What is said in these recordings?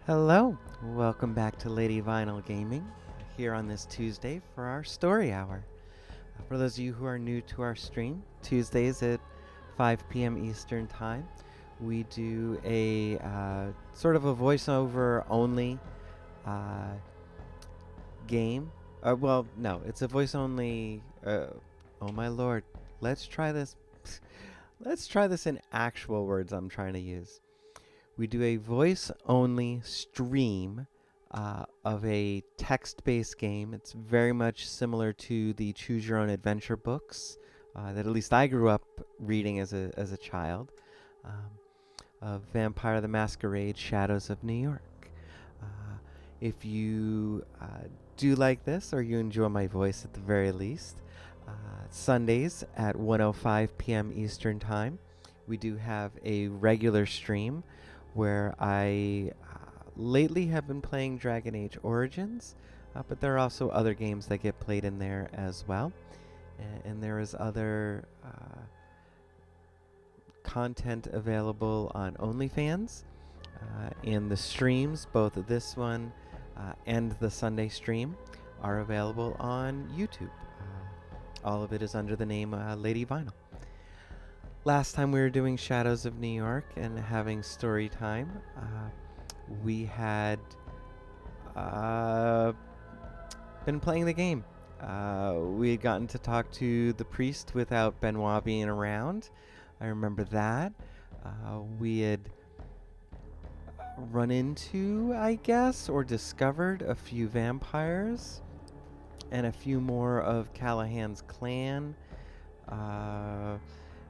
Hello, welcome back to Lady Vinyl Gaming here on this Tuesday for our story hour. For those of you who are new to our stream, Tuesdays at 5 p.m. Eastern Time, we do a sort of a voiceover only game. No, it's a voice only. Oh my lord, let's try this. Let's try this in actual words I'm trying to use. We do a voice-only stream of a text-based game. It's very much similar to the Choose Your Own Adventure books that at least I grew up reading as a child, of Vampire the Masquerade: Shadows of New York. If you do like this, or you enjoy my voice at the very least, Sundays at 1:05 p.m. Eastern Time, we do have a regular stream where I lately have been playing Dragon Age Origins, but there are also other games that get played in there as well. And there is other content available on OnlyFans. And the streams, both this one and the Sunday stream, are available on YouTube. All of it is under the name Lady Vinyl. Last time we were doing Shadows of New York and having story time, we had been playing the game. We had gotten to talk to the priest without Benoit being around. I remember that. We had run into, I guess, or discovered a few vampires and a few more of Callahan's clan.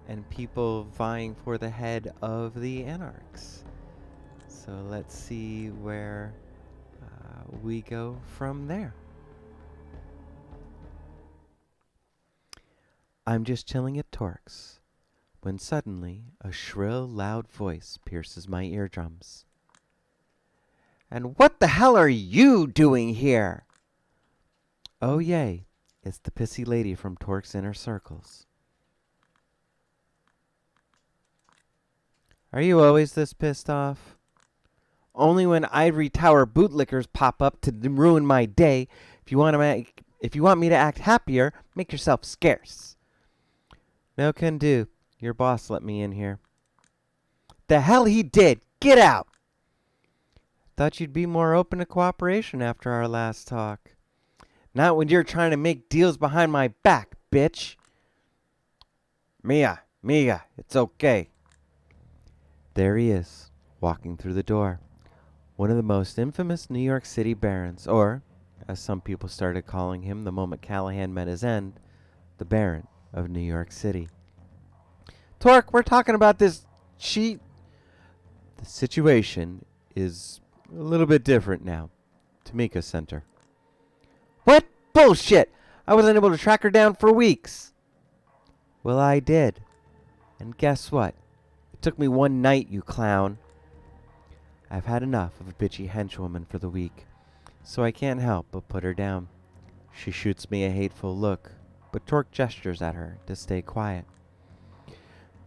And people vying for the head of the Anarchs. So let's see where we go from there. I'm just chilling at Torque's when suddenly a shrill, loud voice pierces my eardrums. "And what the hell are you doing here?" Oh yay, it's the pissy lady from Torque's Inner Circles. Are you always this pissed off? Only when Ivory Tower bootlickers pop up to ruin my day. If you want me to act happier, make yourself scarce. No can do. Your boss let me in here. The hell he did! Get out! Thought you'd be more open to cooperation after our last talk. Not when you're trying to make deals behind my back, bitch. Mia, it's okay. There he is, walking through the door. One of the most infamous New York City barons, or, as some people started calling him the moment Callahan met his end, the Baron of New York City. Torque, we're talking about this cheat. The situation is a little bit different now. Tamika sent her. What? Bullshit! I wasn't able to track her down for weeks. Well, I did. And guess what? It took me one night, you clown. I've had enough of a bitchy henchwoman for the week, so I can't help but put her down. She shoots me a hateful look, but Torque gestures at her to stay quiet.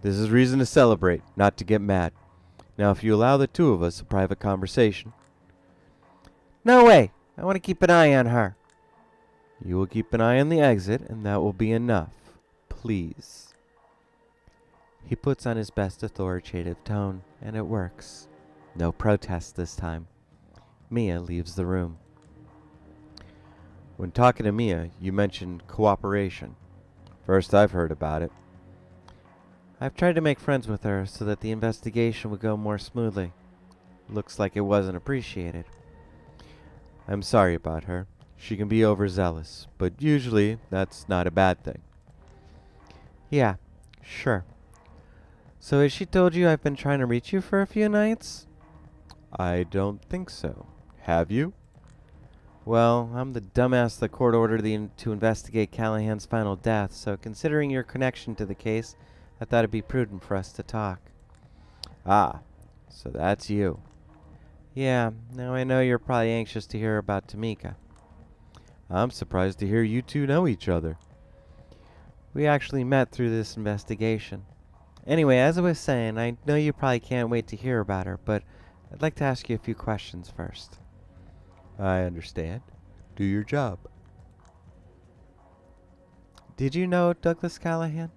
This is reason to celebrate, not to get mad. Now, if you allow the two of us a private conversation. No way! I want to keep an eye on her. You will keep an eye on the exit, and that will be enough. Please. He puts on his best authoritative tone, and it works. No protest this time. Mia leaves the room. When talking to Mia, you mentioned cooperation. First I've heard about it. I've tried to make friends with her so that the investigation would go more smoothly. Looks like it wasn't appreciated. I'm sorry about her. She can be overzealous, but usually that's not a bad thing. Yeah, sure. So has she told you I've been trying to reach you for a few nights? I don't think so. Have you? Well, I'm the dumbass the court ordered to investigate Callahan's final death, so considering your connection to the case, I thought it'd be prudent for us to talk. Ah, so that's you. Yeah, now I know you're probably anxious to hear about Tamika. I'm surprised to hear you two know each other. We actually met through this investigation. Anyway, as I was saying, I know you probably can't wait to hear about her, but I'd like to ask you a few questions first. I understand. Do your job. Did you know Douglas Callahan?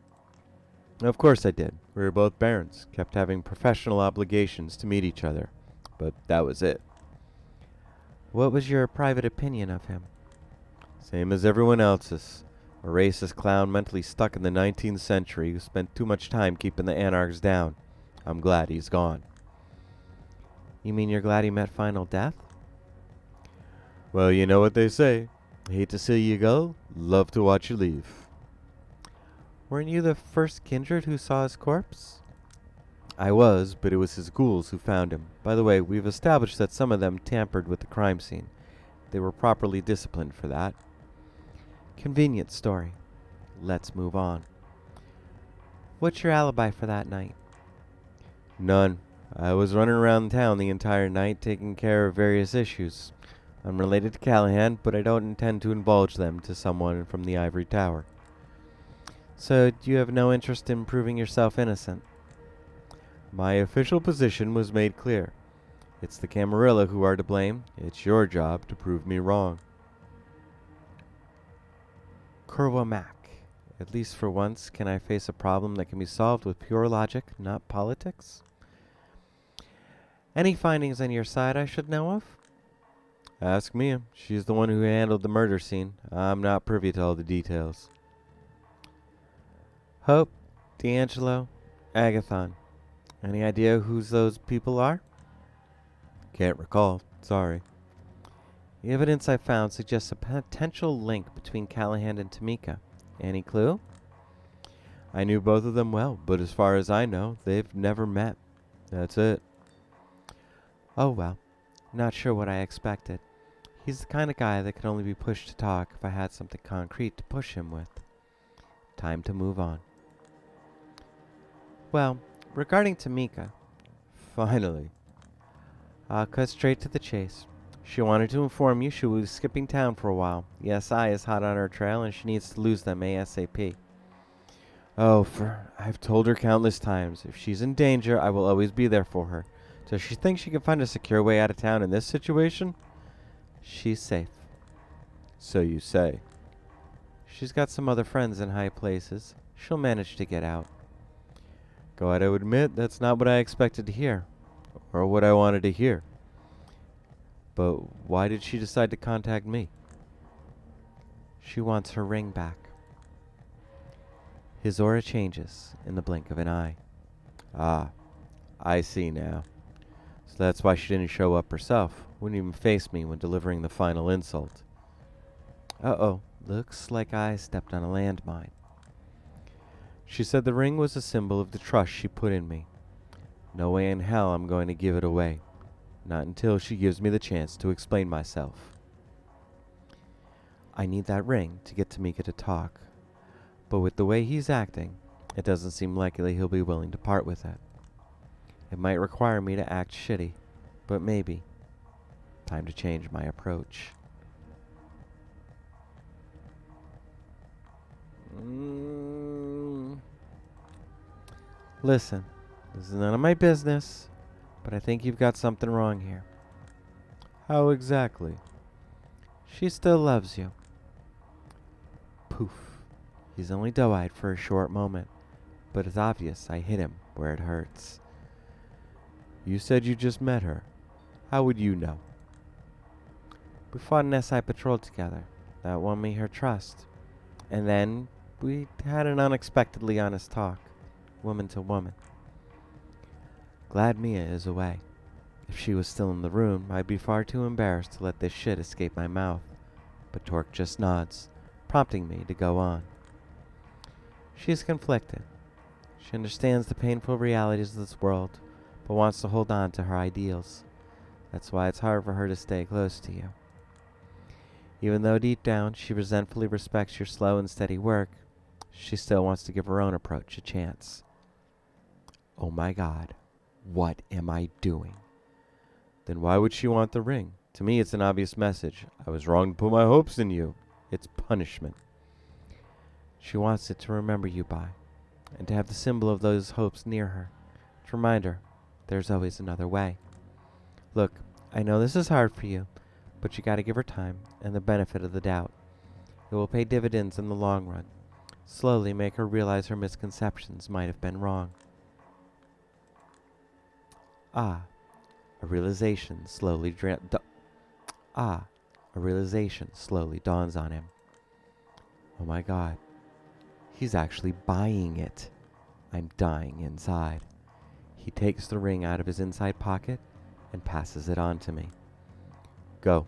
Of course I did. We were both barons, kept having professional obligations to meet each other. But that was it. What was your private opinion of him? Same as everyone else's. A racist clown mentally stuck in the 19th century who spent too much time keeping the anarchs down. I'm glad he's gone. You mean you're glad he met final death? Well, you know what they say. Hate to see you go, love to watch you leave. Weren't you the first kindred who saw his corpse? I was, but it was his ghouls who found him. By the way, we've established that some of them tampered with the crime scene. They were properly disciplined for that. Convenient story. Let's move on. What's your alibi for that night? None. I was running around town the entire night taking care of various issues. Unrelated to Callahan, but I don't intend to divulge them to someone from the ivory tower. So, you have no interest in proving yourself innocent? My official position was made clear. It's the Camarilla who are to blame. It's your job to prove me wrong. Kurwa Mac. At least for once, can I face a problem that can be solved with pure logic, not politics? Any findings on your side I should know of? Ask Mia. She's the one who handled the murder scene. I'm not privy to all the details. Hope, D'Angelo, Agathon. Any idea who those people are? Can't recall. Sorry. The evidence I found suggests a potential link between Callahan and Tamika. Any clue? I knew both of them well, but as far as I know, they've never met. That's it. Oh well. Not sure what I expected. He's the kind of guy that can only be pushed to talk if I had something concrete to push him with. Time to move on. Well, regarding Tamika, finally. I'll cut straight to the chase. She wanted to inform you she was skipping town for a while. The SI is hot on her trail and she needs to lose them ASAP. I've told her countless times, if she's in danger, I will always be there for her. Does she think she can find a secure way out of town in this situation? She's safe. So you say. She's got some other friends in high places. She'll manage to get out. Gotta admit, that's not what I expected to hear. Or what I wanted to hear. But why did she decide to contact me? She wants her ring back. His aura changes in the blink of an eye. Ah, I see now. So that's why she didn't show up herself. Wouldn't even face me when delivering the final insult. Uh-oh, looks like I stepped on a landmine. She said the ring was a symbol of the trust she put in me. No way in hell I'm going to give it away. Not until she gives me the chance to explain myself. I need that ring to get Tamika to talk. But with the way he's acting, it doesn't seem likely he'll be willing to part with it. It might require me to act shitty, but maybe. Time to change my approach. Listen, this is none of my business, but I think you've got something wrong here. How exactly? She still loves you. Poof. He's only doe-eyed for a short moment, but it's obvious I hit him where it hurts. You said you just met her. How would you know? We fought an SI patrol together. That won me her trust. And then we had an unexpectedly honest talk, woman to woman. Glad Mia is away. If she was still in the room, I'd be far too embarrassed to let this shit escape my mouth. But Torque just nods, prompting me to go on. She is conflicted. She understands the painful realities of this world, but wants to hold on to her ideals. That's why it's hard for her to stay close to you. Even though deep down she resentfully respects your slow and steady work, she still wants to give her own approach a chance. Oh my God, what am I doing? Then why would she want the ring? To me, it's an obvious message. I was wrong to put my hopes in you. It's punishment. She wants it to remember you by, and to have the symbol of those hopes near her, to remind her there's always another way. Look, I know this is hard for you, but you gotta give her time and the benefit of the doubt. It will pay dividends in the long run. Slowly make her realize her misconceptions might have been wrong. Ah, a realization slowly a realization slowly dawns on him. Oh my god, he's actually buying it. I'm dying inside. He takes the ring out of his inside pocket and passes it on to me. Go.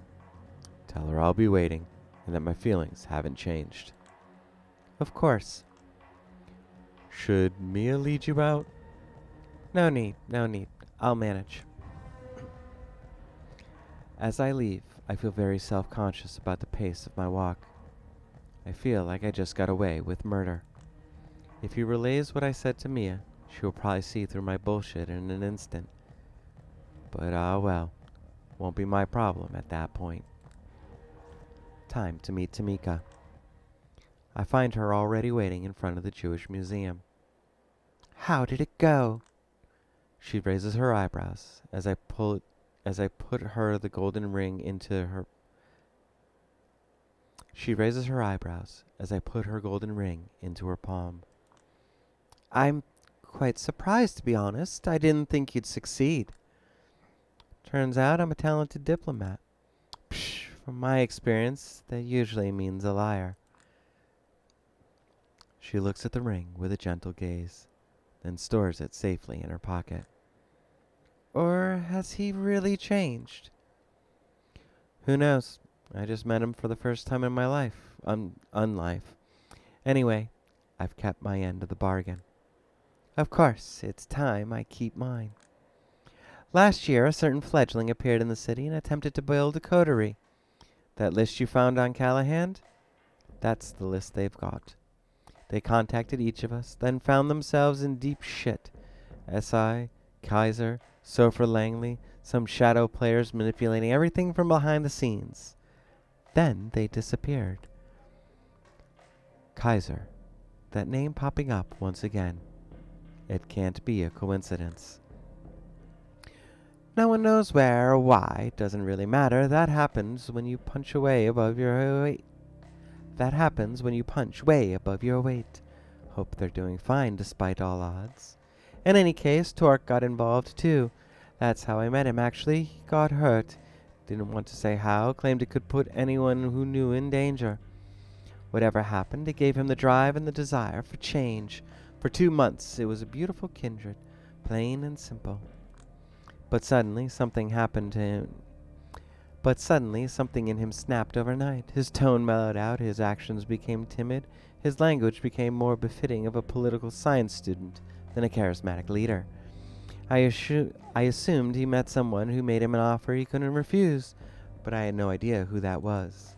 Tell her I'll be waiting and that my feelings haven't changed. Of course. Should Mia lead you out? No need, no need. I'll manage. As I leave, I feel very self-conscious about the pace of my walk. I feel like I just got away with murder. If he relays what I said to Mia, she will probably see through my bullshit in an instant. But well, won't be my problem at that point. Time to meet Tamika. I find her already waiting in front of the Jewish Museum. How did it go? She raises her eyebrows as I put her golden ring into her palm. I'm quite surprised, to be honest. I didn't think you'd succeed. Turns out I'm a talented diplomat. Psh, from my experience, that usually means a liar. She looks at the ring with a gentle gaze, then stores it safely in her pocket. Or has he really changed? Who knows? I just met him for the first time in my life. Unlife. Anyway, I've kept my end of the bargain. Of course, it's time I keep mine. Last year, a certain fledgling appeared in the city and attempted to build a coterie. That list you found on Callahan? That's the list they've got. They contacted each of us, then found themselves in deep shit. S.I., Kaiser, Sofer Langley, some shadow players manipulating everything from behind the scenes. Then they disappeared. Kaiser. That name popping up once again. It can't be a coincidence. No one knows where or why. Doesn't really matter. That happens when you punch way above your weight. Hope they're doing fine despite all odds. In any case, Torque got involved too. That's how I met him, actually. He got hurt. Didn't want to say how. Claimed it could put anyone who knew in danger. Whatever happened, it gave him the drive and the desire for change. For 2 months, it was a beautiful kindred. Plain and simple. But suddenly, something happened to him. Something in him snapped overnight. His tone mellowed out, his actions became timid, his language became more befitting of a political science student than a charismatic leader. I assumed he met someone who made him an offer he couldn't refuse, but I had no idea who that was.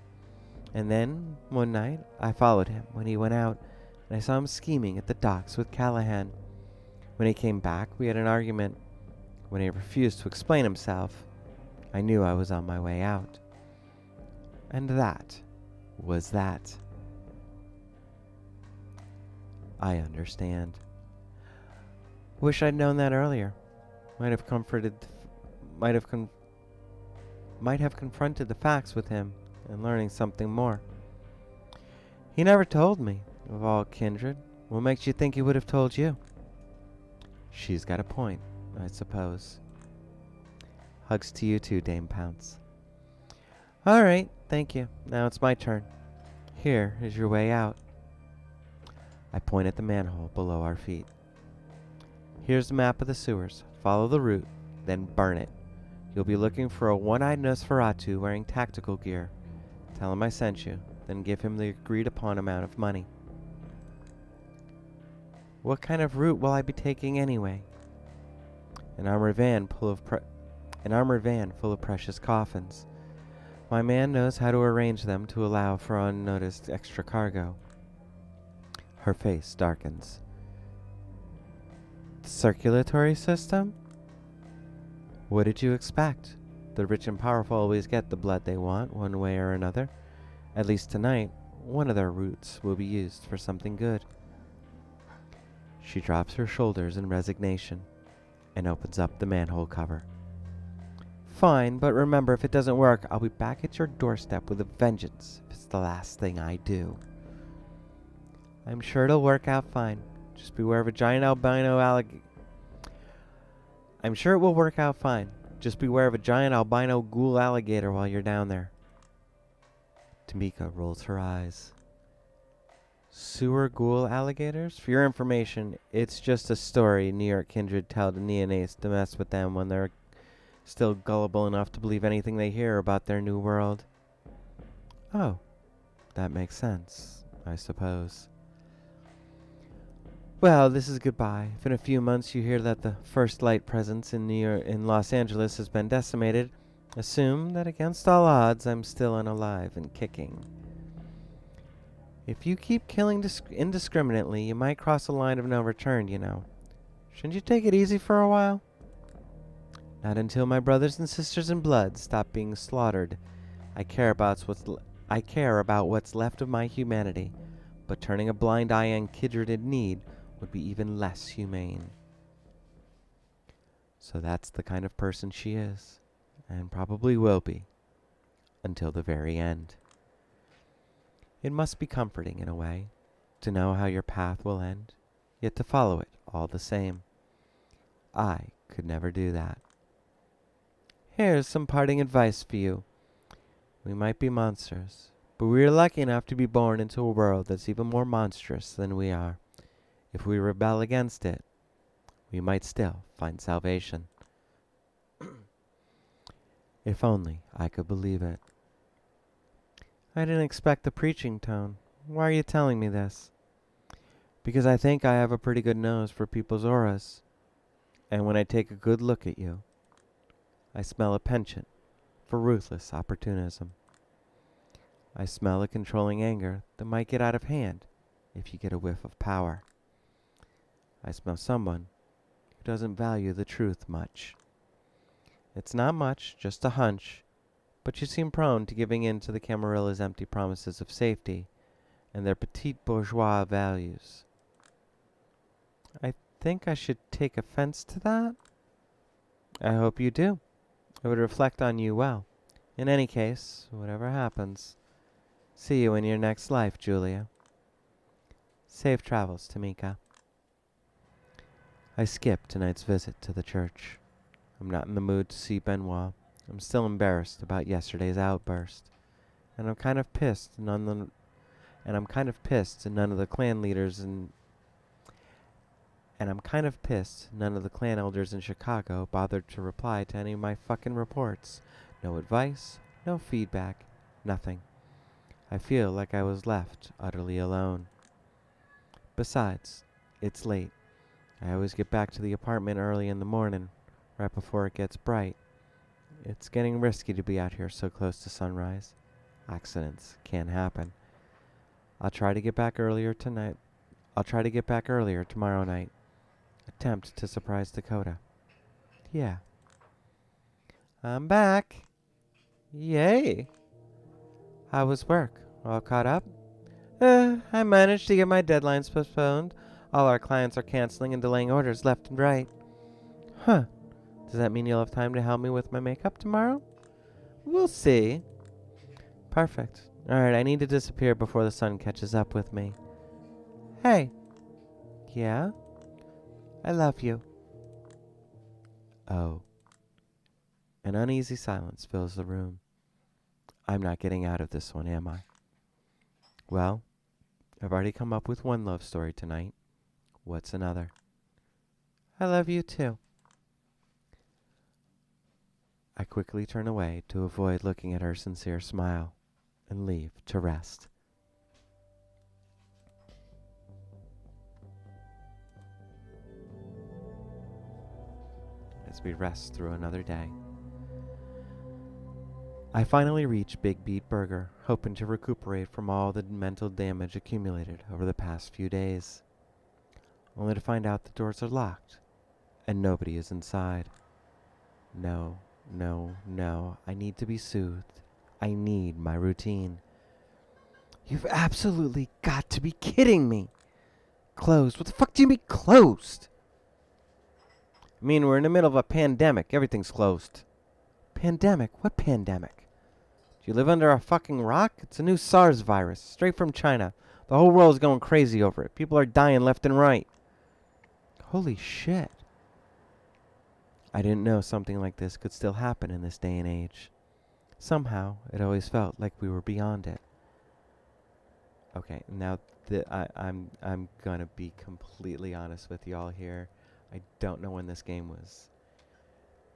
And then, one night, I followed him when he went out, and I saw him scheming at the docks with Callahan. When he came back, we had an argument. When he refused to explain himself, I knew I was on my way out. And that was that. I understand. Wish I'd known that earlier. Might have confronted the facts with him and learning something more. He never told me, of all kindred. What makes you think he would have told you? She's got a point, I suppose. Hugs to you too, Dame Pounce. All right, thank you. Now it's my turn. Here is your way out. I point at the manhole below our feet. Here's the map of the sewers. Follow the route, then burn it. You'll be looking for a one-eyed Nosferatu wearing tactical gear. Tell him I sent you, then give him the agreed-upon amount of money. What kind of route will I be taking anyway? An armored van full of precious coffins. My man knows how to arrange them to allow for unnoticed extra cargo. Her face darkens. The circulatory system? What did you expect? The rich and powerful always get the blood they want, one way or another. At least tonight, one of their routes will be used for something good. She drops her shoulders in resignation and opens up the manhole cover. Fine, but remember, if it doesn't work, I'll be back at your doorstep with a vengeance if it's the last thing I do. I'm sure it'll work out fine. Just beware of a giant albino alligator. I'm sure it will work out fine. Just beware of a giant albino ghoul alligator while you're down there. Tamika rolls her eyes. Sewer ghoul alligators? For your information, it's just a story New York kindred tell to neonates to mess with them when they're still gullible enough to believe anything they hear about their new world. Oh, that makes sense, I suppose. Well, this is goodbye. If in a few months you hear that the First Light presence in Los Angeles has been decimated, assume that against all odds I'm still unalive and kicking. If you keep killing indiscriminately, you might cross a line of no return, you know. Shouldn't you take it easy for a while? Not until my brothers and sisters in blood stop being slaughtered. I care about what's left of my humanity, but turning a blind eye on kindred in need would be even less humane. So that's the kind of person she is, and probably will be, until the very end. It must be comforting in a way, to know how your path will end, yet to follow it all the same. I could never do that. Here's some parting advice for you. We might be monsters, but we are lucky enough to be born into a world that's even more monstrous than we are. If we rebel against it, we might still find salvation. If only I could believe it. I didn't expect the preaching tone. Why are you telling me this? Because I think I have a pretty good nose for people's auras. And when I take a good look at you, I smell a penchant for ruthless opportunism. I smell a controlling anger that might get out of hand if you get a whiff of power. I smell someone who doesn't value the truth much. It's not much, just a hunch, but you seem prone to giving in to the Camarilla's empty promises of safety and their petite bourgeois values. I think I should take offense to that. I hope you do. It would reflect on you well. In any case, whatever happens, see you in your next life, Julia. Safe travels, Tamika. I skipped tonight's visit to the church. I'm not in the mood to see Benoit. I'm still embarrassed about yesterday's outburst, and I'm kind of pissed none of the clan leaders and I'm kind of pissed none of the clan elders in Chicago bothered to reply to any of my fucking reports. No advice, no feedback, nothing. I feel like I was left utterly alone. Besides, it's late. I always get back to the apartment early in the morning, right before it gets bright. It's getting risky to be out here so close to sunrise. Accidents can happen. I'll try to get back earlier tomorrow night. Attempt to surprise Dakota. Yeah. I'm back. Yay. How was work? All caught up? I managed to get my deadlines postponed. All our clients are canceling and delaying orders left and right. Huh. Does that mean you'll have time to help me with my makeup tomorrow? We'll see. Perfect. Alright, I need to disappear before the sun catches up with me. Hey. Yeah? I love you. Oh. An uneasy silence fills the room. I'm not getting out of this one, am I? Well, I've already come up with one love story tonight. What's another? I love you too. I quickly turn away to avoid looking at her sincere smile and leave to rest. As we rest through another day, I finally reach Big Beat Burger, hoping to recuperate from all the mental damage accumulated over the past few days, only to find out the doors are locked and nobody is inside. No. I need to be soothed. I need my routine. You've absolutely got to be kidding me. Closed? What the fuck do you mean closed? I mean, we're in the middle of a pandemic. Everything's closed. Pandemic? What pandemic? Do you live under a fucking rock? It's a new SARS virus, straight from China. The whole world's going crazy over it. People are dying left and right. Holy shit. I didn't know something like this could still happen in this day and age. Somehow, it always felt like we were beyond it. Okay, now I'm gonna be completely honest with y'all here. I don't know when this game was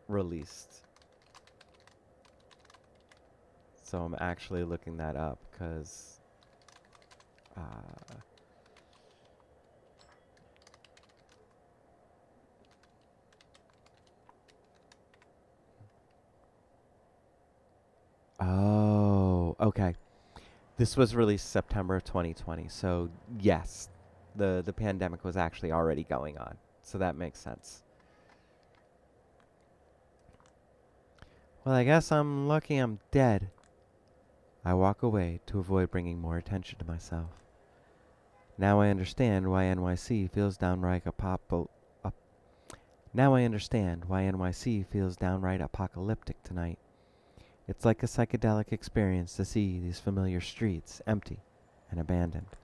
released. So I'm actually looking that up because oh, okay. This was released September of 2020. So, yes, the pandemic was actually already going on. So that makes sense. Well, I guess I'm lucky I'm dead. I walk away to avoid bringing more attention to myself. Now I understand why NYC feels downright Now I understand why NYC feels downright apocalyptic tonight. It's like a psychedelic experience to see these familiar streets empty and abandoned.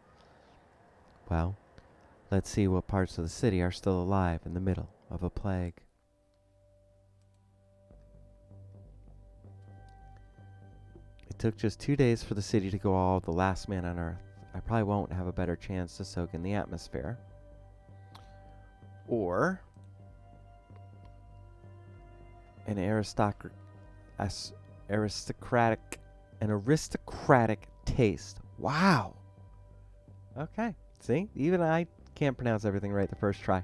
Well, let's see what parts of the city are still alive in the middle of a plague. It took just 2 days for the city to go all the last man on Earth. I probably won't have a better chance to soak in the atmosphere. Or an aristocratic taste. Wow. Okay. See, even I can't pronounce everything right the first try.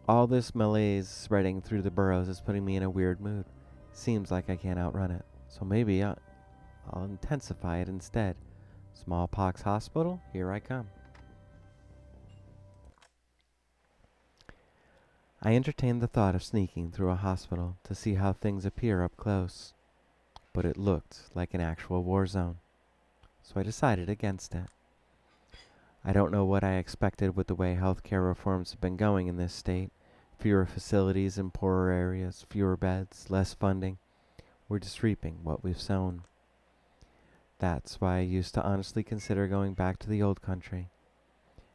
All this malaise spreading through the boroughs is putting me in a weird mood. Seems like I can't outrun it. So maybe I'll intensify it instead. Smallpox hospital, here I come. I entertained the thought of sneaking through a hospital to see how things appear up close, but it looked like an actual war zone, so I decided against it. I don't know what I expected with the way healthcare reforms have been going in this state. Fewer facilities in poorer areas, fewer beds, less funding. We're just reaping what we've sown. That's why I used to honestly consider going back to the old country.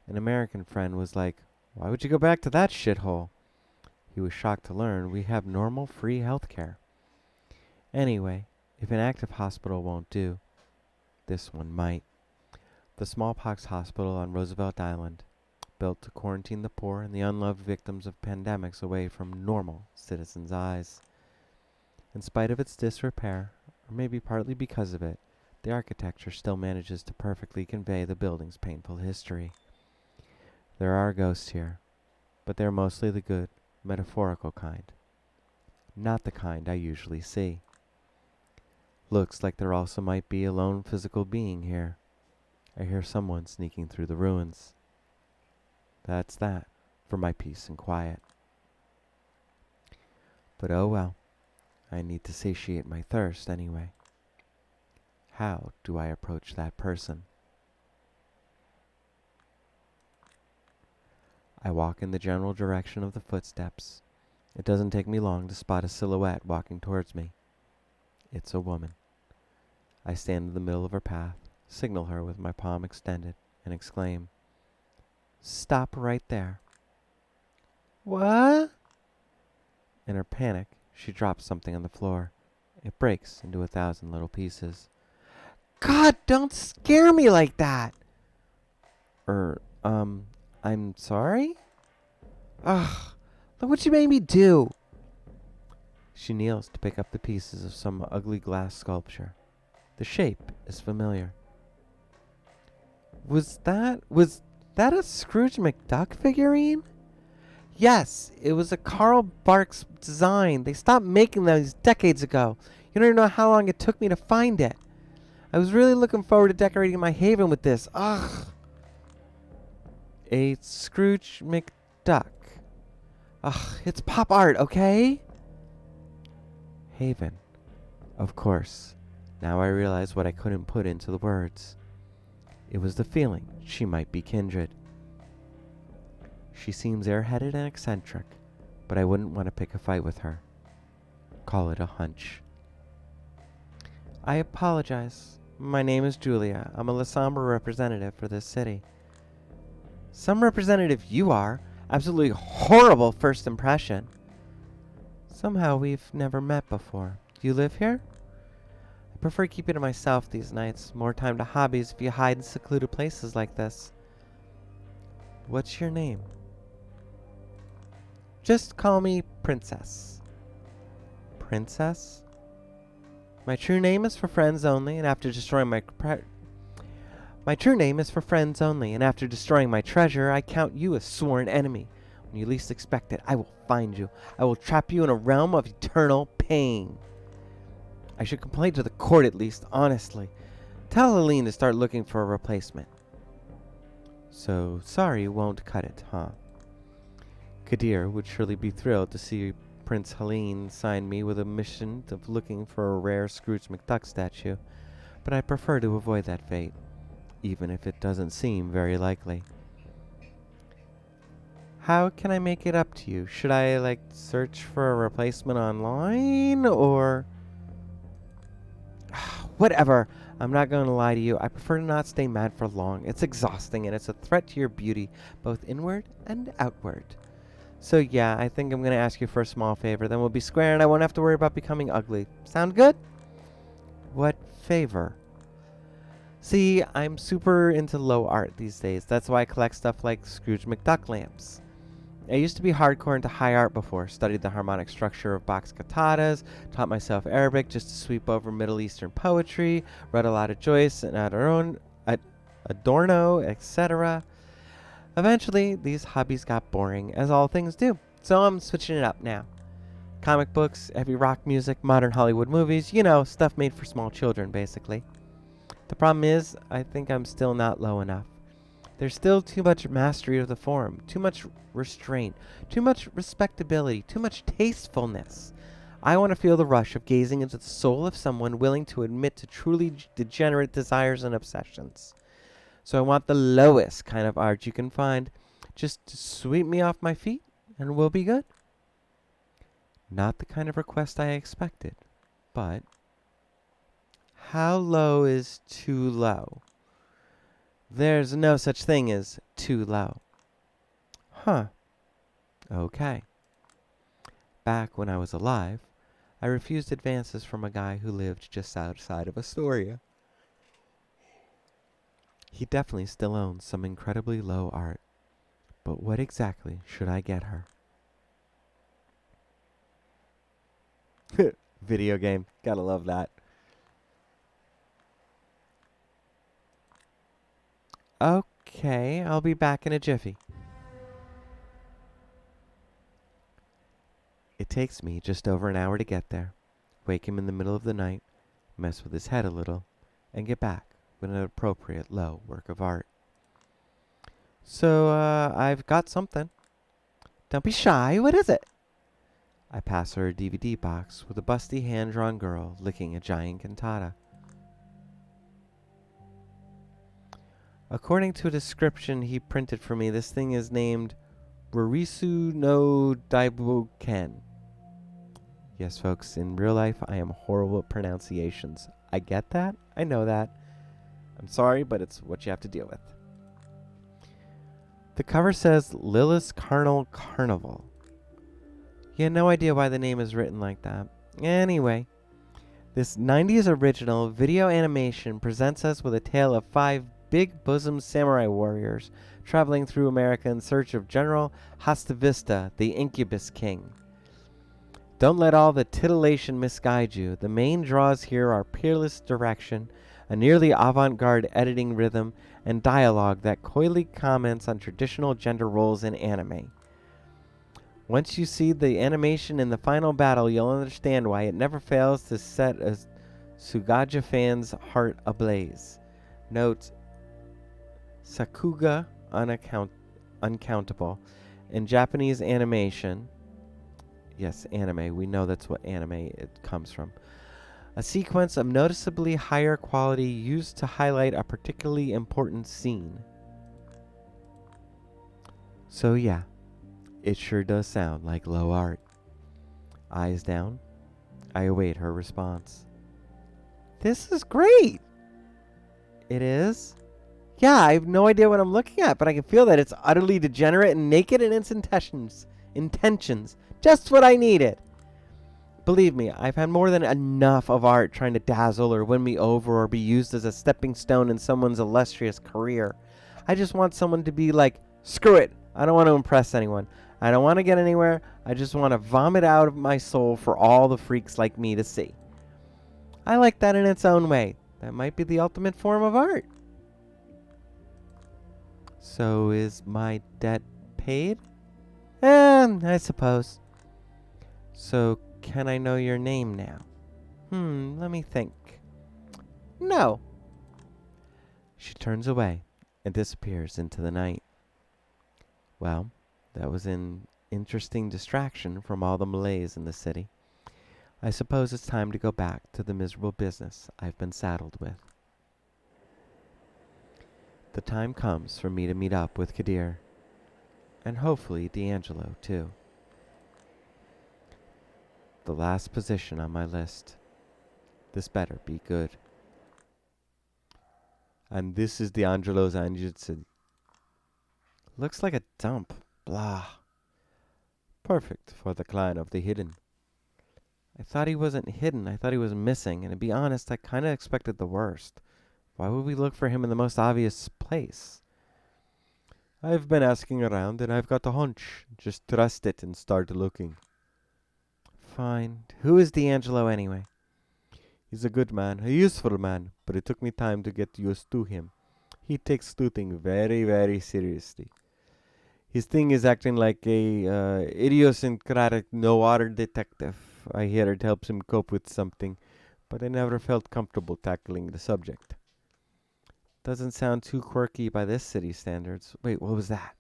An American friend was like, "Why would you go back to that shithole?" He was shocked to learn we have normal free healthcare. Anyway, if an active hospital won't do, this one might. The smallpox hospital on Roosevelt Island, built to quarantine the poor and the unloved victims of pandemics away from normal citizens' eyes. In spite of its disrepair, or maybe partly because of it, the architecture still manages to perfectly convey the building's painful history. There are ghosts here, but they're mostly the good, metaphorical kind. Not the kind I usually see. Looks like there also might be a lone physical being here. I hear someone sneaking through the ruins. That's that, for my peace and quiet. But oh well, I need to satiate my thirst anyway. How do I approach that person? I walk in the general direction of the footsteps. It doesn't take me long to spot a silhouette walking towards me. It's a woman. I stand in the middle of her path, signal her with my palm extended, and exclaim, "Stop right there." "What?" In her panic, she drops something on the floor. It breaks into 1,000 little pieces. "God, don't scare me like that!" I'm sorry?" "Ugh, look what you made me do." She kneels to pick up the pieces of some ugly glass sculpture. The shape is familiar. Was that a Scrooge McDuck figurine?" "Yes, it was a Karl Barks design. They stopped making those decades ago. You don't even know how long it took me to find it. I was really looking forward to decorating my haven with this. Ugh." "A Scrooge McDuck. Ugh, it's pop art, okay?" Haven. Of course. Now I realize what I couldn't put into the words. It was the feeling she might be kindred. She seems airheaded and eccentric, but I wouldn't want to pick a fight with her. call it a hunch. I apologize. My name is Julia. I'm a Lasombra representative for this city. Some representative you are. Absolutely horrible first impression. Somehow we've never met before. Do you live here? I prefer keeping to myself these nights. More time to hobbies if you hide in secluded places like this. What's your name? Just call me Princess. Princess? My true name is for friends only, and after destroying my true name is for friends only, and after destroying my treasure, I count you a sworn enemy. When you least expect it, I will find you. I will trap you in a realm of eternal pain. I should complain to the court at least, honestly. Tell Helene to start looking for a replacement. So, sorry won't cut it, huh? Kadir would surely be thrilled to see Prince Helene sign me with a mission of looking for a rare Scrooge McDuck statue, but I prefer to avoid that fate, even if it doesn't seem very likely. How can I make it up to you? Should I, search for a replacement online, or... Whatever. I'm not going to lie to you. I prefer to not stay mad for long. It's exhausting, and it's a threat to your beauty, both inward and outward. So yeah, I think I'm going to ask you for a small favor. Then we'll be square, and I won't have to worry about becoming ugly. Sound good? What favor? See, I'm super into low art these days. That's why I collect stuff like Scrooge McDuck lamps. I used to be hardcore into high art before. Studied the harmonic structure of Bach's cantatas, taught myself Arabic just to sweep over Middle Eastern poetry, read a lot of Joyce and Adorno, etc. Eventually, these hobbies got boring, as all things do. So I'm switching it up now. Comic books, heavy rock music, modern Hollywood movies, stuff made for small children, basically. The problem is, I think I'm still not low enough. There's still too much mastery of the form, too much restraint, too much respectability, too much tastefulness. I want to feel the rush of gazing into the soul of someone willing to admit to truly degenerate desires and obsessions. So I want the lowest kind of art you can find, just to sweep me off my feet, and we'll be good. Not the kind of request I expected, but how low is too low? There's no such thing as too low. Huh. Okay. Back when I was alive, I refused advances from a guy who lived just outside of Astoria. He definitely still owns some incredibly low art. But what exactly should I get her? Video game. Gotta love that. Okay, I'll be back in a jiffy. It takes me just over an hour to get there, wake him in the middle of the night, mess with his head a little, and get back with an appropriate low work of art. So, I've got something. Don't be shy, what is it? I pass her a DVD box with a busty hand-drawn girl licking a giant cantata. According to a description he printed for me, this thing is named Rorisu no Daibuken. Yes, folks, in real life, I am horrible at pronunciations. I get that. I know that. I'm sorry, but it's what you have to deal with. The cover says Lilith's Carnal Carnival. You had no idea why the name is written like that. Anyway, this 90s original video animation presents us with a tale of 5 big-bosomed samurai warriors traveling through America in search of General Hastavista, the Incubus King. Don't let all the titillation misguide you. The main draws here are peerless direction, a nearly avant-garde editing rhythm, and dialogue that coyly comments on traditional gender roles in anime. Once you see the animation in the final battle, you'll understand why it never fails to set a Sugaja fan's heart ablaze. Note, Sakuga uncountable. In Japanese animation, yes, anime, we know that's what anime it comes from. A sequence of noticeably higher quality used to highlight a particularly important scene. So yeah, it sure does sound like low art. Eyes down, I await her response. This is great! It is? Yeah, I have no idea what I'm looking at, but I can feel that it's utterly degenerate and naked in its intentions. Just what I needed. Believe me, I've had more than enough of art trying to dazzle or win me over or be used as a stepping stone in someone's illustrious career. I just want someone to be like, screw it, I don't want to impress anyone. I don't want to get anywhere. I just want to vomit out of my soul for all the freaks like me to see. I like that in its own way. That might be the ultimate form of art. So is my debt paid? I suppose. So can I know your name now? Let me think. No. She turns away and disappears into the night. Well, that was an interesting distraction from all the malaise in the city. I suppose it's time to go back to the miserable business I've been saddled with. The time comes for me to meet up with Kadir, and hopefully D'Angelo too. The last position on my list. This better be good. And this is D'Angelo's Anjutsu. Looks like a dump. Blah. Perfect for the clan of the hidden. I thought he wasn't hidden. I thought he was missing. And to be honest, I kind of expected the worst. Why would we look for him in the most obvious place? I've been asking around and I've got a hunch. Just trust it and start looking. Fine. Who is D'Angelo anyway? He's a good man, a useful man, but it took me time to get used to him. He takes looting very, very seriously. His thing is acting like a idiosyncratic no-water detective. I hear it helps him cope with something, but I never felt comfortable tackling the subject. Doesn't sound too quirky by this city standards. Wait, what was that?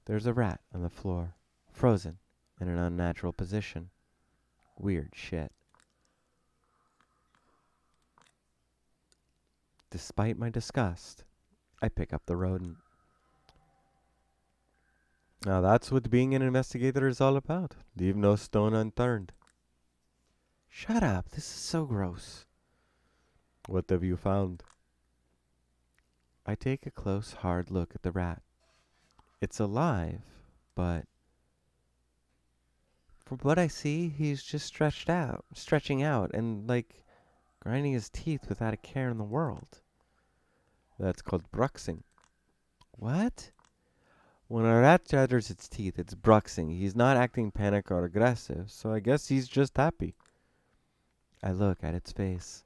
There's a rat on the floor, frozen in an unnatural position. Weird shit. Despite my disgust, I pick up the rodent. Now that's what being an investigator is all about. Leave no stone unturned. Shut up, this is so gross. What have you found? I take a close, hard look at the rat. It's alive, but from what I see, he's just stretching out, and like grinding his teeth without a care in the world. That's called bruxing. What? When a rat chatters its teeth, it's bruxing. He's not acting panic or aggressive, so I guess he's just happy. I look at its face.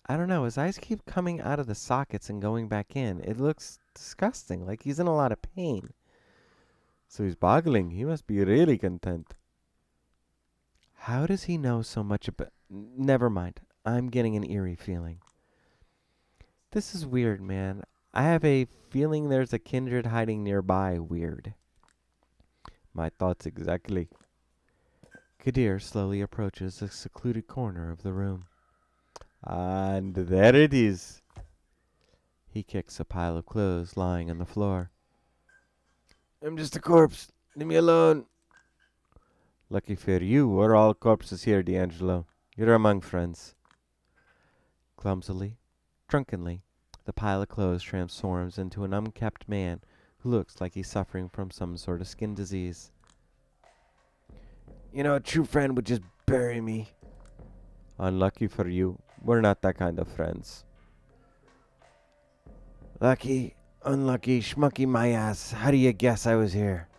I don't know, his eyes keep coming out of the sockets and going back in. It looks disgusting, like he's in a lot of pain. So he's boggling. He must be really content. How does he know so much about... Never mind. I'm getting an eerie feeling. This is weird, man. I have a feeling there's a kindred hiding nearby. Weird. My thoughts exactly. Kadir slowly approaches a secluded corner of the room. And there it is. He kicks a pile of clothes lying on the floor. I'm just a corpse. Leave me alone. Lucky for you, we're all corpses here, D'Angelo. You're among friends. Clumsily, drunkenly, the pile of clothes transforms into an unkempt man who looks like he's suffering from some sort of skin disease. You know, a true friend would just bury me. Unlucky for you, we're not that kind of friends. Lucky, unlucky, schmucky my ass. How do you guess I was here?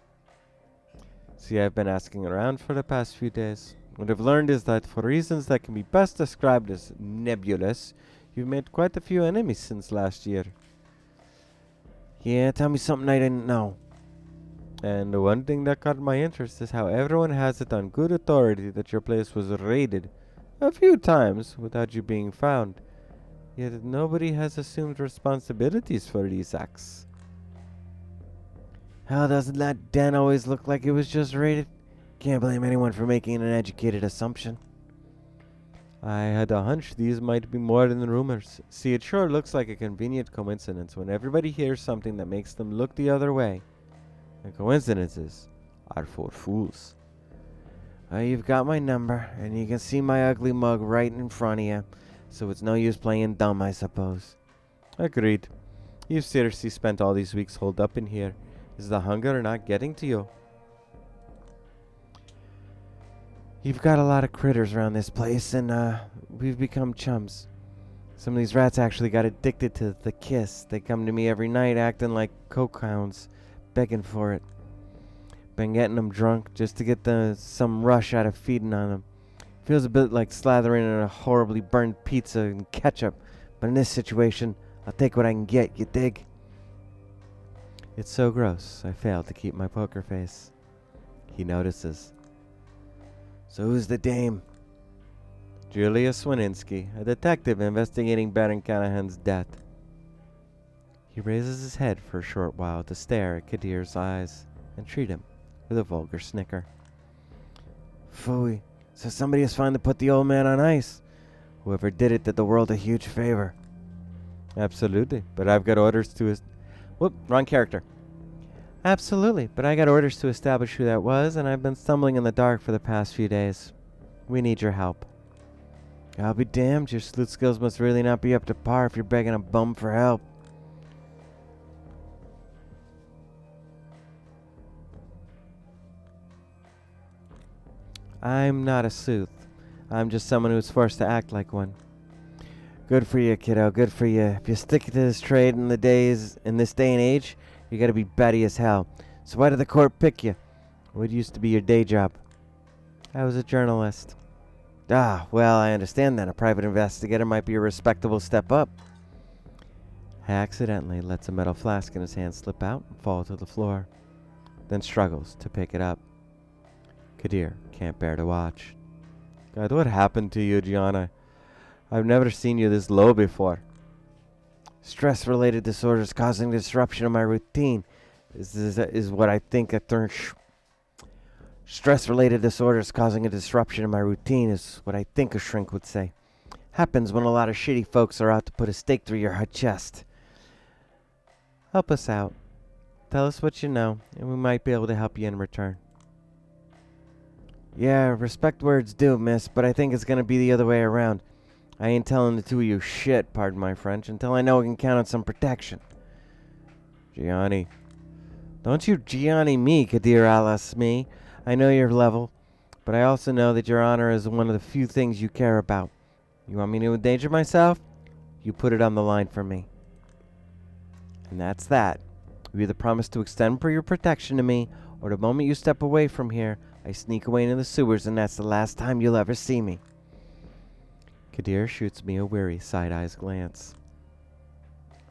See, I've been asking around for the past few days. What I've learned is that for reasons that can be best described as nebulous, you've made quite a few enemies since last year. Yeah, tell me something I didn't know. And the one thing that caught my interest is how everyone has it on good authority that your place was raided a few times without you being found. Yet nobody has assumed responsibilities for these acts. Hell, doesn't that den always look like it was just raided? Can't blame anyone for making an educated assumption. I had a hunch these might be more than rumors. See, it sure looks like a convenient coincidence when everybody hears something that makes them look the other way. And coincidences are for fools. You've got my number, and you can see my ugly mug right in front of you, so it's no use playing dumb, I suppose. Agreed. You've seriously spent all these weeks holed up in here. Is the hunger not getting to you? You've got a lot of critters around this place, and we've become chums. Some of these rats actually got addicted to the kiss. They come to me every night acting like coke hounds, begging for it. Been getting them drunk just to get some rush out of feeding on them. Feels a bit like slathering in a horribly burned pizza and ketchup, but in this situation, I'll take what I can get, you dig? It's so gross, I fail to keep my poker face. He notices. So who's the dame? Julia Swaninsky, a detective investigating Baron Callahan's death. He raises his head for a short while to stare at Kadir's eyes and treat him with a vulgar snicker. Phooey, so somebody has finally put the old man on ice. Whoever did it did the world a huge favor. Absolutely, but I've got orders to... Whoop, wrong character. Absolutely, but I got orders to establish who that was, and I've been stumbling in the dark for the past few days. We need your help. I'll be damned, your sleuth skills must really not be up to par if you're begging a bum for help. I'm not a sleuth. I'm just someone who's forced to act like one. Good for you, kiddo, good for you. If you stick to this trade in this day and age, you gotta be batty as hell. So why did the court pick you? What used to be your day job? I was a journalist. Ah, well, I understand then. A private investigator might be a respectable step up. He accidentally lets a metal flask in his hand slip out and fall to the floor, then struggles to pick it up. Kadir can't bear to watch. God, what happened to you, Gianna? I've never seen you this low before. Stress-related disorders causing disruption of my routine is what I think a Stress-related disorders causing a disruption in my routine is what I think a shrink would say. Happens when a lot of shitty folks are out to put a stake through your chest. Help us out. Tell us what you know, and we might be able to help you in return. Yeah, respect where it's due, miss, but I think it's gonna be the other way around. I ain't telling the two of you shit, pardon my French, until I know I can count on some protection. Gianni. Don't you Gianni me, Kadir alas me. I know your level, but I also know that your honor is one of the few things you care about. You want me to endanger myself? You put it on the line for me. And that's that. You either promise to extend for your protection to me, or the moment you step away from here, I sneak away into the sewers, and that's the last time you'll ever see me. Kadir shoots me a weary, side-eyed glance.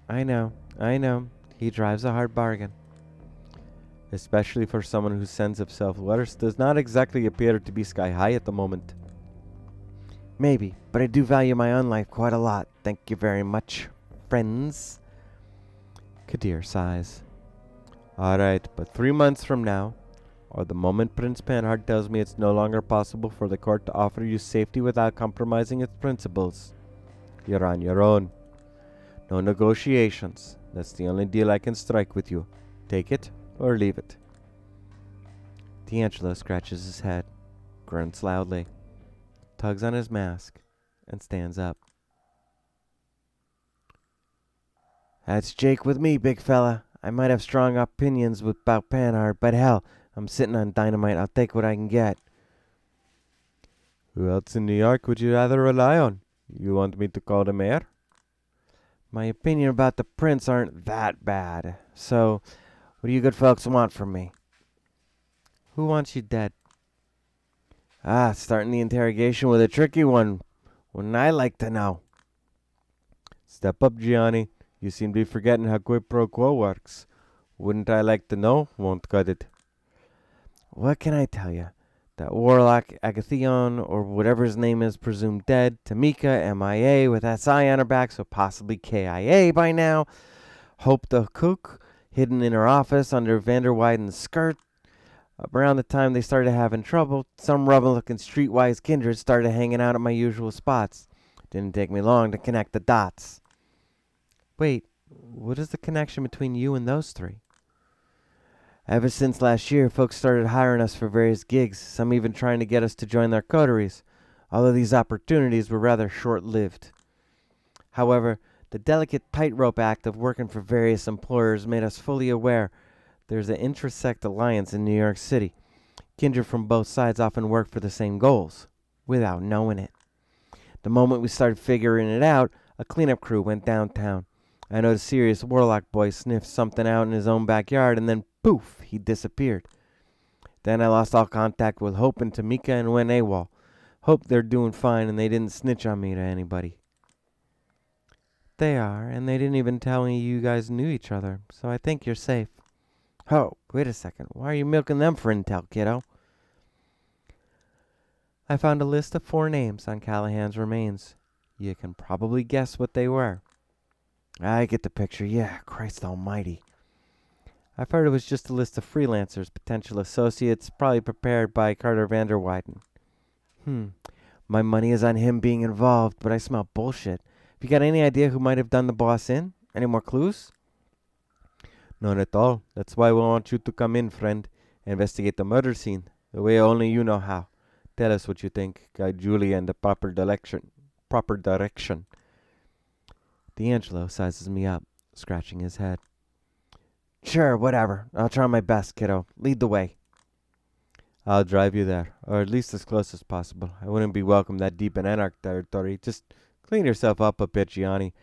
I know. He drives a hard bargain. Especially for someone whose sense of self-worth does not exactly appear to be sky-high at the moment. Maybe, but I do value my own life quite a lot. Thank you very much, friends. Kadir sighs. Alright, but 3 months from now, or the moment Prince Panhard tells me it's no longer possible for the court to offer you safety without compromising its principles, you're on your own. No negotiations. That's the only deal I can strike with you. Take it or leave it. D'Angelo scratches his head, grunts loudly, tugs on his mask, and stands up. That's Jake with me, big fella. I might have strong opinions about Panhard, but hell, I'm sitting on dynamite. I'll take what I can get. Who else in New York would you rather rely on? You want me to call the mayor? My opinion about the prince aren't that bad. So, what do you good folks want from me? Who wants you dead? Ah, starting the interrogation with a tricky one. Wouldn't I like to know? Step up, Gianni. You seem to be forgetting how quid pro quo works. Wouldn't I like to know? Won't cut it. What can I tell you? That warlock Agathion, or whatever his name is, presumed dead. Tamika, MIA, with SI on her back, so possibly KIA by now. Hope the cook, hidden in her office under Vander Weiden's skirt. Around the time they started having trouble, some rebel-looking streetwise kindred started hanging out at my usual spots. Didn't take me long to connect the dots. Wait, what is the connection between you and those three? Ever since last year, folks started hiring us for various gigs, some even trying to get us to join their coteries, although these opportunities were rather short-lived. However, the delicate tightrope act of working for various employers made us fully aware there's an intersect alliance in New York City. Kindred from both sides often work for the same goals, without knowing it. The moment we started figuring it out, a cleanup crew went downtown. I know the serious Warlock boy sniffed something out in his own backyard, and then poof, he disappeared. Then I lost all contact with Hope and Tamika and went AWOL. Hope they're doing fine and they didn't snitch on me to anybody. They are, and they didn't even tell me you guys knew each other, so I think you're safe. Oh, wait a second. Why are you milking them for intel, kiddo? I found a list of 4 names on Callahan's remains. You can probably guess what they were. I get the picture. Yeah, Christ almighty. I've heard it was just a list of freelancers, potential associates, probably prepared by Carter Vanderwyden. My money is on him being involved, but I smell bullshit. Have you got any idea who might have done the boss in? Any more clues? None at all. That's why we want you to come in, friend. Investigate the murder scene, the way only you know how. Tell us what you think. Guide Julia in the proper direction. D'Angelo sizes me up, scratching his head. Sure, whatever. I'll try my best, kiddo. Lead the way. I'll drive you there, or at least as close as possible. I wouldn't be welcome that deep in Anarch territory. Just clean yourself up a bit, Gianni.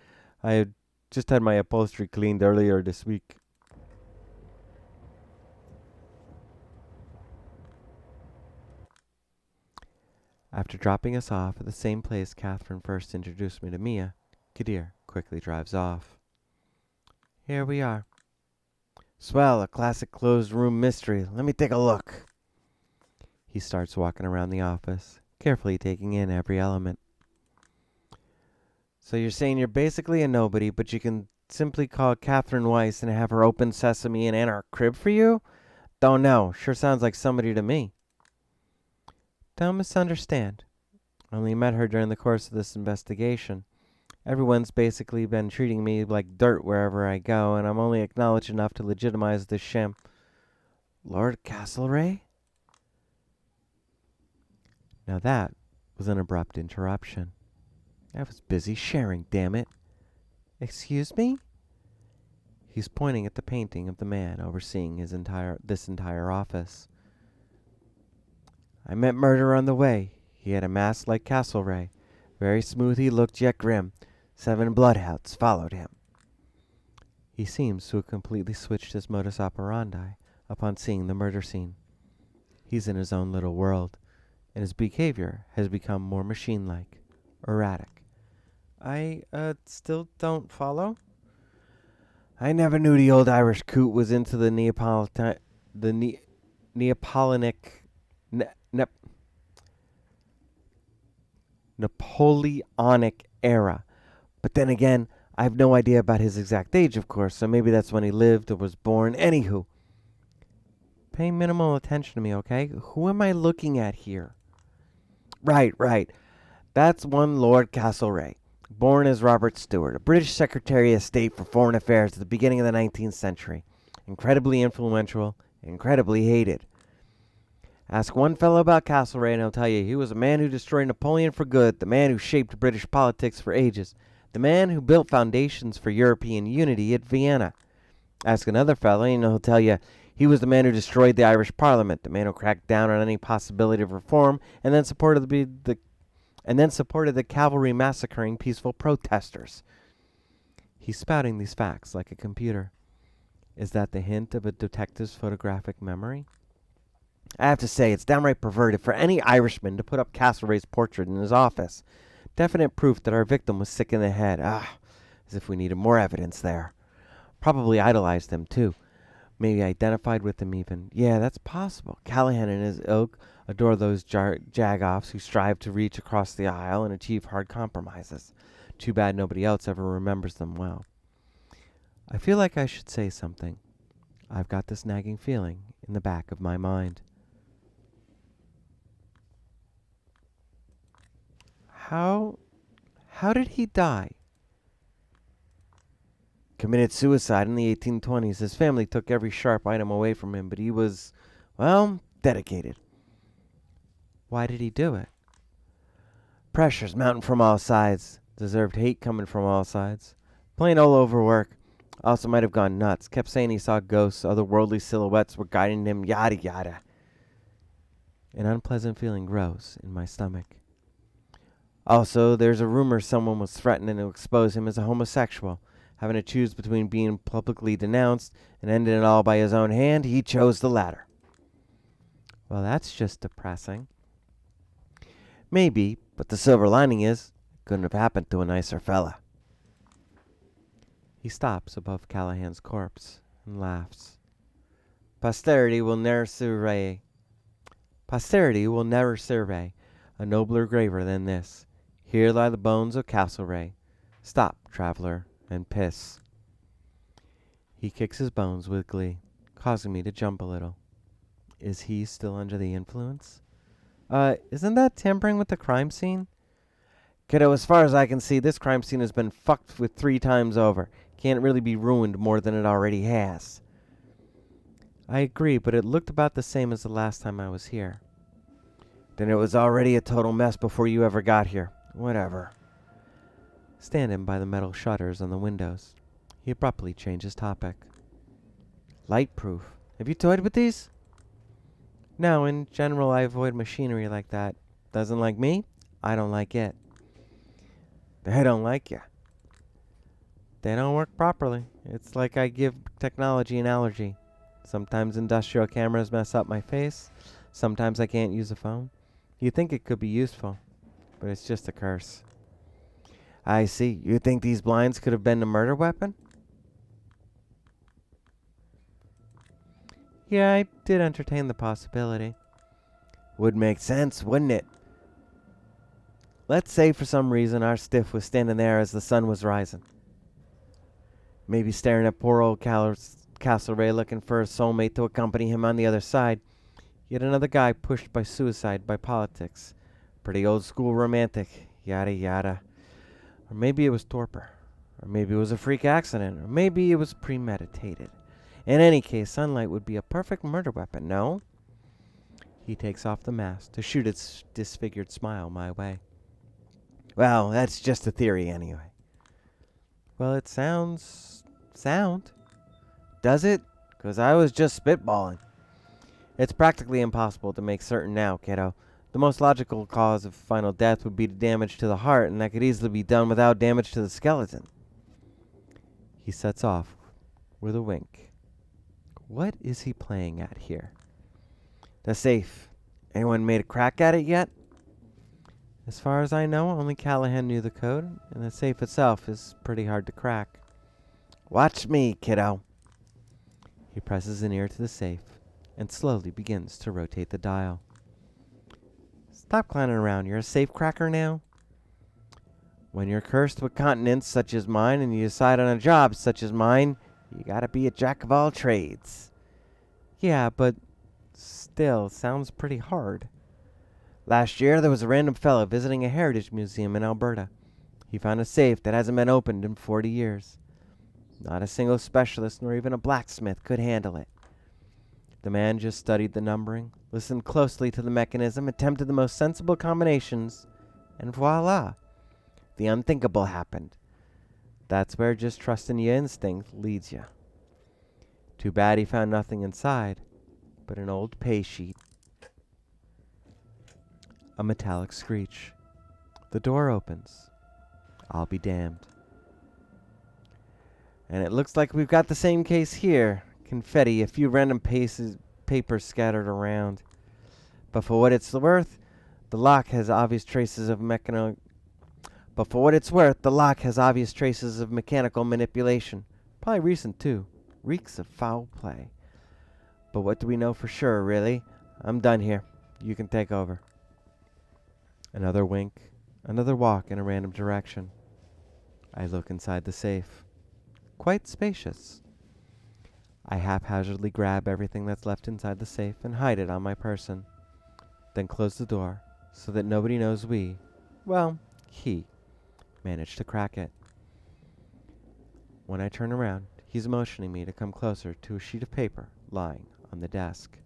I just had my upholstery cleaned earlier this week. After dropping us off at the same place Catherine first introduced me to Mia, Kadir quickly drives off. Here we are. Swell, a classic closed room mystery. Let me take a look. He starts walking around the office, carefully taking in every element. So you're saying you're basically a nobody, but you can simply call Catherine Weiss and have her open sesame and Anarch crib for you? Don't know. Sure sounds like somebody to me. Don't misunderstand. I only met her during the course of this investigation. Everyone's basically been treating me like dirt wherever I go, and I'm only acknowledged enough to legitimize this sham. Lord Castlereagh? Now that was an abrupt interruption. I was busy sharing, damn it. Excuse me? He's pointing at the painting of the man overseeing this entire office. I met murder on the way. He had a mask like Castlereagh. Very smooth he looked, yet grim. 7 bloodhounds followed him. He seems to have completely switched his modus operandi upon seeing the murder scene. He's in his own little world, and his behavior has become more machine-like, erratic. I still don't follow? I never knew the old Irish coot was into the Napoleonic era. But then again, I have no idea about his exact age, of course, so maybe that's when he lived or was born. Anywho, pay minimal attention to me, okay? Who am I looking at here? Right. That's one Lord Castlereagh, born as Robert Stewart, a British Secretary of State for Foreign Affairs at the beginning of the 19th century. Incredibly influential, incredibly hated. Ask one fellow about Castlereagh and he'll tell you he was a man who destroyed Napoleon for good, the man who shaped British politics for ages, the man who built foundations for European unity at Vienna. Ask another fellow and he'll tell you he was the man who destroyed the Irish Parliament, the man who cracked down on any possibility of reform, and then supported the cavalry massacring peaceful protesters. He's spouting these facts like a computer. Is that the hint of a detective's photographic memory? I have to say, it's downright perverted for any Irishman to put up Castlereagh's portrait in his office. Definite proof that our victim was sick in the head. As if we needed more evidence there. Probably idolized him, too. Maybe identified with him even. Yeah, that's possible. Callahan and his ilk adore those jagoffs who strive to reach across the aisle and achieve hard compromises. Too bad nobody else ever remembers them well. I feel like I should say something. I've got this nagging feeling in the back of my mind. How did he die? Committed suicide in the 1820s. His family took every sharp item away from him, but he was, well, dedicated. Why did he do it? Pressures mounting from all sides. Deserved hate coming from all sides. Plain old overwork. Also might have gone nuts. Kept saying he saw ghosts, otherworldly silhouettes were guiding him, yada yada. An unpleasant feeling rose in my stomach. Also, there's a rumor someone was threatening to expose him as a homosexual. Having to choose between being publicly denounced and ending it all by his own hand, he chose the latter. Well, that's just depressing. Maybe, but the silver lining is, it couldn't have happened to a nicer fella. He stops above Callahan's corpse and laughs. Posterity will never survey a nobler graver than this. Here lie the bones of Castlereagh. Stop, traveler, and piss. He kicks his bones with glee, causing me to jump a little. Is he still under the influence? Isn't that tampering with the crime scene? Kiddo, as far as I can see, this crime scene has been fucked with 3 times over. Can't really be ruined more than it already has. I agree, but it looked about the same as the last time I was here. Then it was already a total mess before you ever got here. Whatever. Standing by the metal shutters on the windows, he abruptly changed his topic. Light-proof. Have you toyed with these? No, in general, I avoid machinery like that. Doesn't like me? I don't like it. They don't like you. They don't work properly. It's like I give technology an allergy. Sometimes industrial cameras mess up my face. Sometimes I can't use a phone. You think it could be useful, but it's just a curse. I see. You think these blinds could have been a murder weapon? Yeah, I did entertain the possibility. Would make sense, wouldn't it? Let's say for some reason our stiff was standing there as the sun was rising. Maybe staring at poor old Castlereagh looking for a soulmate to accompany him on the other side. Yet another guy pushed by suicide, by politics. Pretty old school romantic, yada yada. Or maybe it was torpor. Or maybe it was a freak accident. Or maybe it was premeditated. In any case, sunlight would be a perfect murder weapon, no? He takes off the mask to shoot its disfigured smile my way. Well, that's just a theory anyway. Well, it sounds sound. Does it? 'Cause I was just spitballing. It's practically impossible to make certain now, kiddo. The most logical cause of final death would be damage to the heart, and that could easily be done without damage to the skeleton. He sets off with a wink. What is he playing at here? The safe. Anyone made a crack at it yet? As far as I know, only Callahan knew the code, and the safe itself is pretty hard to crack. Watch me, kiddo. He presses an ear to the safe and slowly begins to rotate the dial. Stop clowning around. You're a safe cracker now? When you're cursed with continence such as mine and you decide on a job such as mine, you gotta be a jack of all trades. Yeah, but still, sounds pretty hard. Last year, there was a random fellow visiting a heritage museum in Alberta. He found a safe that hasn't been opened in 40 years. Not a single specialist nor even a blacksmith could handle it. The man just studied the numbering, listened closely to the mechanism, attempted the most sensible combinations, and voila! The unthinkable happened. That's where just trusting your instinct leads you. Too bad he found nothing inside but an old pay sheet. A metallic screech. The door opens. I'll be damned. And it looks like we've got the same case here. Confetti, a few random papers scattered around. But for what it's worth, the lock has obvious traces of mechanical manipulation. Probably recent too. Reeks of foul play. But what do we know for sure, really? I'm done here. You can take over. Another wink. Another walk in a random direction. I look inside the safe. Quite spacious. I haphazardly grab everything that's left inside the safe and hide it on my person. Then close the door so that nobody knows he managed to crack it. When I turn around, he's motioning me to come closer to a sheet of paper lying on the desk.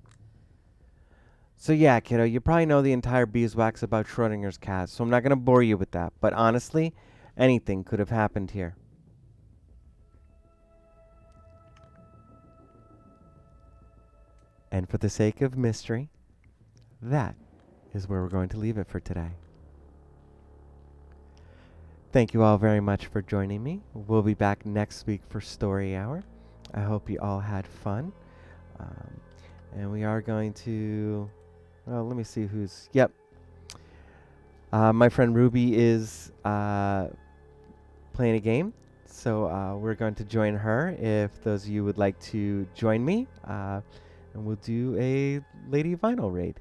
So yeah, kiddo, you probably know the entire beeswax about Schrodinger's cat, so I'm not going to bore you with that. But honestly, anything could have happened here. And for the sake of mystery, that is where we're going to leave it for today. Thank you all very much for joining me. We'll be back next week for Story Hour. I hope you all had fun. And we are going to, well, let me see who's, yep. My friend Ruby is playing a game. So we're going to join her if those of you would like to join me. And we'll do a Lady Vinyl raid.